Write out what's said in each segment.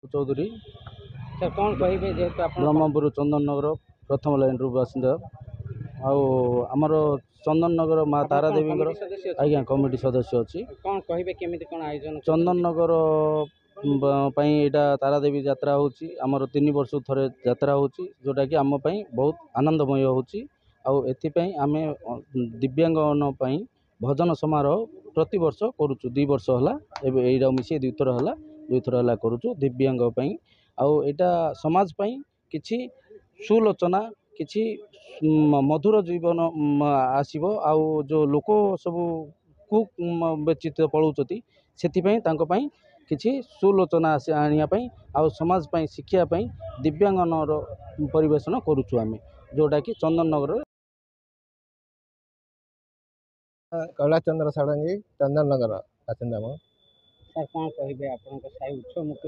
Chaudhary sir कौन कहे जेहेतु आप ब्रह्मपुर चंदन नगर प्रथम लाइन रु बासिंदा आमर चंदन नगर माँ तारा देवी आज्ञा कमिटी सदस्य अच्छी कौन कहे केमी कौन आयोजन चंदन नगर यहाँ तारा देवी यात्रा होची आमर 3 वर्ष थरे यात्रा होची जोटा कि आम पई बहुत आनंदमय होची आउ एथिपई आमे दिव्यांगन पई भजन समारोह प्रति वर्ष करूचु 2 वर्ष होला एबे एइरा मिसे 2 थर होला करूचु दिव्यांग पई आउ एटा समाज पई किछि सुलोचना किछि मधुर जीवन आसीबो आउ जो लोक सब कु व्यचित पळुचती सेथिपई तांको पई किछि सुलोचना आनिया पई आउ समाज पई शिक्षा पई दिव्यांगनर परिवेशन करूचु आमे जोटा कि चंदन नगर कैलाशचंद्र षडंगी चंदन नगर बासिंदा मो सर कौन कहे आपन साई उत्सव मुख्य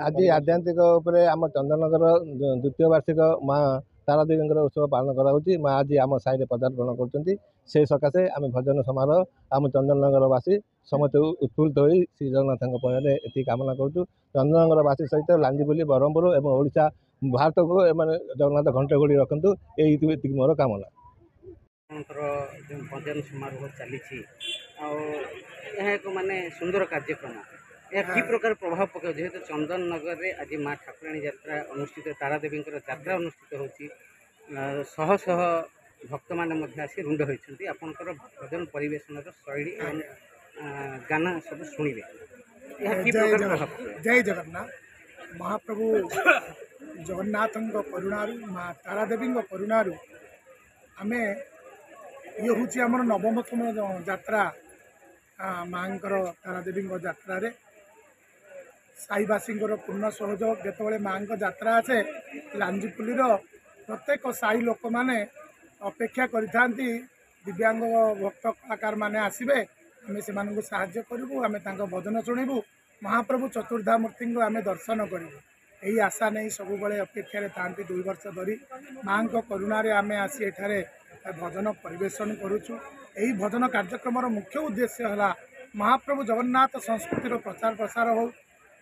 आज आध्यात्मिक उपरे आम चंदन नगर द्वितीय वार्षिक माँ तारा देवी उत्सव पालन करा माँ आज आम साई पदार्पण कर सकाशे आम भजन समारोह आम चंदन नगरवासी समस्त उत्फुल्लित हो श्री जगन्नाथ ये कामना करूँ चंदन नगरवासी सहित लांजीबुली ब्रह्मपुर और ओडिशा भारत को जगन्नाथ घंटे घोड़ी रखु ये मोर कामना जो भजन समारोह चली एक माने सुंदर कार्यक्रम यह कि प्रकार प्रभाव पकाए जेहेतु चंदन नगर में आज माँ ठाकुराणी यात्रा अनुष्ठित तारा देवी यात्रा अनुष्ठित होती शह शह भक्त मैंने आसी रुंड होती आपंकर भजन परिवेशन शैली और गाना सब शुणे जय जगन्नाथ महाप्रभु जगन्नाथ करुणारू माँ तारा देवी करुणारू आम ये हूँ आम नवमतम यात्रा माँ तारा देवी यात्रा साईवासी पूर्ण सहयोग जिते माँ यात्रा आसे लांजीपुली प्रत्येक साई लोक मैंने अपेक्षा करिथांती दिव्यांग भक्त कलाकार माने आसबे आम से साहाय्य करूँ आम भजन शुणु महाप्रभु चतुर्धामूर्ति आम दर्शन करूँ यही आशा नहीं सब अपेक्षा था 2 वर्ष धरी माँ करुणार आम आसी एठारे भजन परिवेशन करुचु यही भजन कार्यक्रम मुख्य उद्देश्य है महाप्रभु जगन्नाथ संस्कृतिर प्रचार प्रसार हो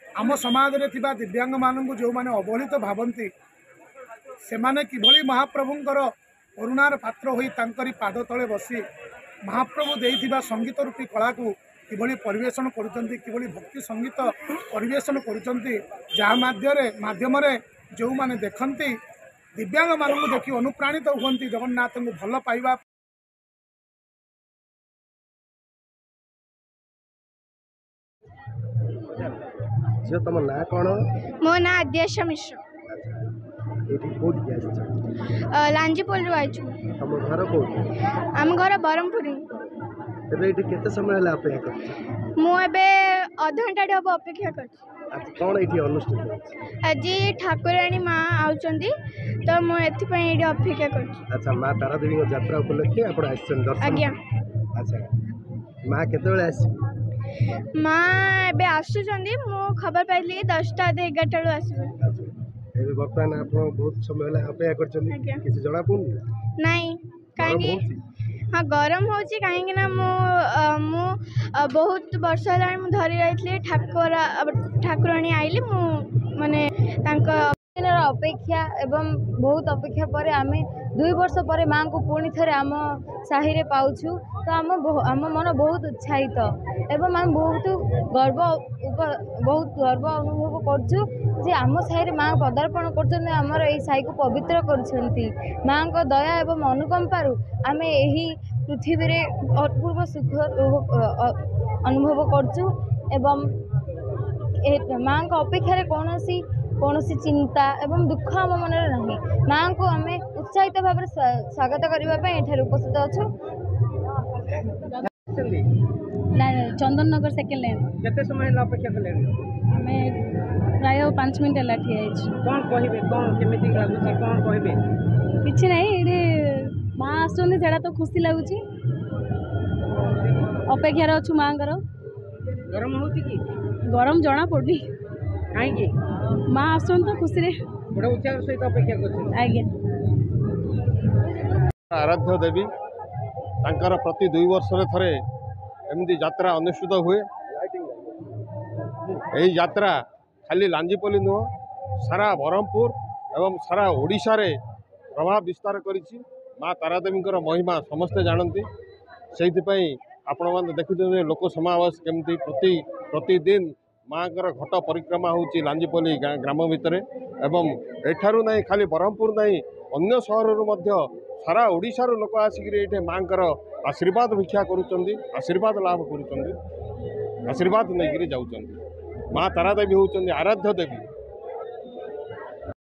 आम समाज में थिबा दिव्यांग मानू जो मैंने अवहेलित भावती से माने किभली महाप्रभुंकर करुणार पात्र होई तांकरी पाद तले बसी महाप्रभु देइथिबा संगीत रूपी कला को किभली परिवेशन करुचंती किभली भक्ति संगीत परिवेशन करुचंती जहाँ माध्यम जो माने देखंती दिव्यांग मानू देखि अनुप्राणित हुंती जगन्नाथ को भल पाइबा तुम ना कौन मो ना आद्याशा मिश्र लांजीपोल आइचु तुम घर को आम घर ब्रह्मपुरी केते समय अपेक्षा कर मु एबे आधा घंटा हम अपेक्षा कर कौन ये अनुष्ठित आज ठाकुराणी माँ आउचंदी तो मु एथि ये अपेक्षा कर अच्छा माँ तारा देवी यात्रा उपलक्षे आप दर्शन आज्ञा अच्छा माँ केते आसी माँ एबे आसुचंदी मु खबर पाइली 10टा 11टा लो आसीबे एबे वर्तमान आप बहुत समय अपेक्षा करछन किसी जणा पड़ुनी नहीं काहे हाँ गरम होची कहीं ना मु बहुत वर्ष है धरी रही ठाकुराणी आइली मु माने अपेक्षा एवं बहुत अपेक्षा पर आम 2 वर्ष पर माँ को पुणी थे आम साहि रे पाउछु तो आम मन बहुत उत्साहित एवं आम बहुत गर्व अनुभव करछु जे आम साहि माँ पदार्पण कर आमर ये साई को पवित्र कर माँ को दया एवं अनुकंपारू आम यही पृथ्वी रे अपूर्व सुख अनुभव करछु एवं माँ को अपेक्षा कौन चिंता एवं दुख आम मन ना माँ को आम उत्साहित भाव स्वागत करने उपस्थित अच्छु चंदन नगर सेकेंड लाइन केते समय अपेक्षा कले आम प्राय 5 मिनट है कौन कहे कौन केमिति लागुची कौन कहे किसी ना ये माँ आसुँच से तो खुशी लगुच अपेक्षार अच्छु माँ गरम हो गरम जना पड़नी कहीं माँ आसन तो खुशी रे बड़ा उत्साह सहित अपेक्षा कर आज्ञा आराध्य देवी तांकर प्रति 2 वर्ष रे थरे एमती यात्रा अनुष्ठित हुए ଏହି ଯାତ୍ରା ଖାଲି ଲାଞ୍ଜିପଲ୍ଲୀ ନୁହଁ, ସାରା ବ୍ରହ୍ମପୁର ଏବଂ ସାରା ଓଡ଼ିଶାରେ ପ୍ରଭାବ ବିସ୍ତାର କରିଛି। ମା ତାରାଦେବୀଙ୍କର ମହିମା ସମସ୍ତେ ଜାଣନ୍ତି। ସେଇଥିପାଇଁ ଆପଣମାନେ ଦେଖୁଛନ୍ତି ଲୋକ ସମାବେଶ କେମିତି ପ୍ରତିଦିନ ମାଙ୍କର ଘଟ ପରିକ୍ରମା ହେଉଛି ଲାଞ୍ଜିପଲ୍ଲୀ ଗ୍ରାମ ଭିତରେ। ଏବଂ ଏଠାରୁ ନାହିଁ ଖାଲି ବ୍ରହ୍ମପୁର ନାହିଁ, ଅନ୍ୟ ସହରରୁ ମଧ୍ୟ ସାରା ଓଡ଼ିଶାରୁ ଲୋକ ଆସିକରି ଏଠି ମାଙ୍କର ଆଶୀର୍ବାଦ ଭିକ୍ଷା କରୁଛନ୍ତି, ଆଶୀର୍ବାଦ ଲାଭ କରୁଛନ୍ତି, ଆଶୀର୍ବାଦ ନେଇକରି ଯାଉଛନ୍ତି। ମା ତାରାଦେବୀ ହେଉଛନ୍ତି ଆରାଧ୍ୟ ଦେବୀ।